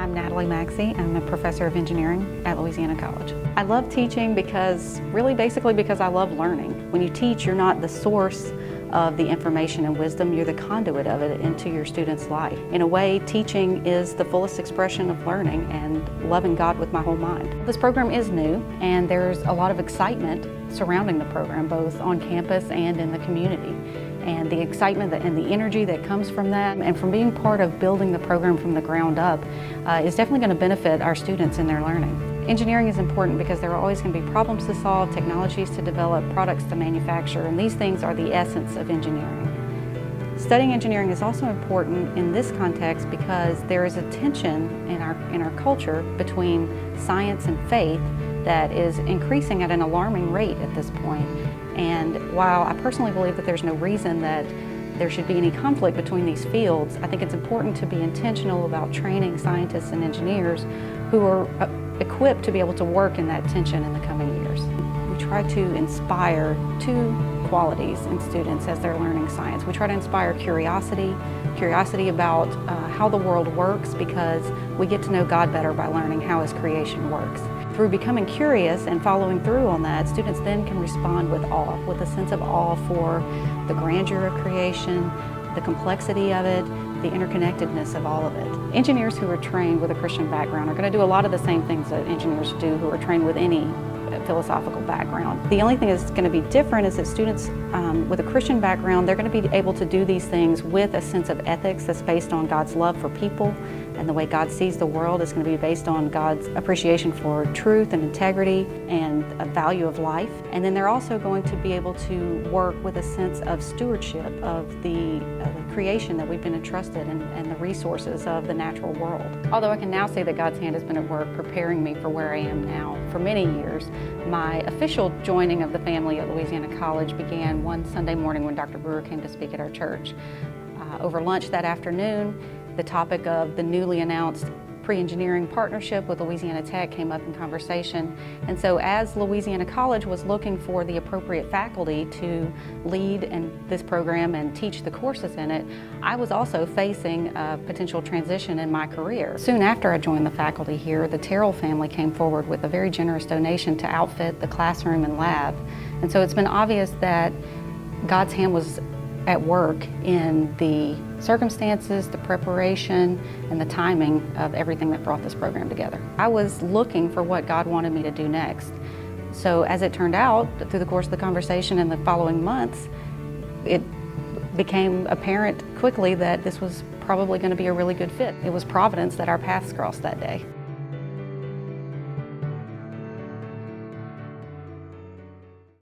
I'm Natalie Maxey. I'm a professor of engineering at Louisiana College. I love teaching basically because I love learning. When you teach, you're not the source of the information and wisdom, you're the conduit of it into your student's life. In a way, teaching is the fullest expression of learning and loving God with my whole mind. This program is new, and there's a lot of excitement surrounding the program, both on campus and in the community. And the excitement and the energy that comes from that and from being part of building the program from the ground up is definitely going to benefit our students in their learning. Engineering is important because there are always going to be problems to solve, technologies to develop, products to manufacture, and these things are the essence of engineering. Studying engineering is also important in this context because there is a tension in our culture between science and faith that is increasing at an alarming rate at this point. And while I personally believe that there's no reason that there should be any conflict between these fields, I think it's important to be intentional about training scientists and engineers who are equipped to be able to work in that tension in the coming years. We try to inspire two qualities in students as they're learning science. We try to inspire curiosity about how the world works, because we get to know God better by learning how His creation works. Through becoming curious and following through on that, students then can respond with awe, with a sense of awe for the grandeur of creation, the complexity of it, the interconnectedness of all of it. Engineers who are trained with a Christian background are going to do a lot of the same things that engineers do who are trained with any philosophical background. The only thing that's going to be different is that students with a Christian background, they're going to be able to do these things with a sense of ethics that's based on God's love for people, and the way God sees the world is going to be based on God's appreciation for truth and integrity and a value of life. And then they're also going to be able to work with a sense of stewardship of the creation that we've been entrusted and the resources of the natural world. Although I can now say that God's hand has been at work preparing me for where I am now for many years, my official joining of the family at Louisiana College began one Sunday morning when Dr. Brewer came to speak at our church. Over lunch that afternoon, the topic of the newly announced pre-engineering partnership with Louisiana Tech came up in conversation. And so as Louisiana College was looking for the appropriate faculty to lead in this program and teach the courses in it, I was also facing a potential transition in my career. Soon after I joined the faculty here, the Terrell family came forward with a very generous donation to outfit the classroom and lab. And so it's been obvious that God's hand was at work in the circumstances, the preparation, and the timing of everything that brought this program together. I was looking for what God wanted me to do next. So as it turned out, through the course of the conversation in the following months, it became apparent quickly that this was probably going to be a really good fit. It was providence that our paths crossed that day.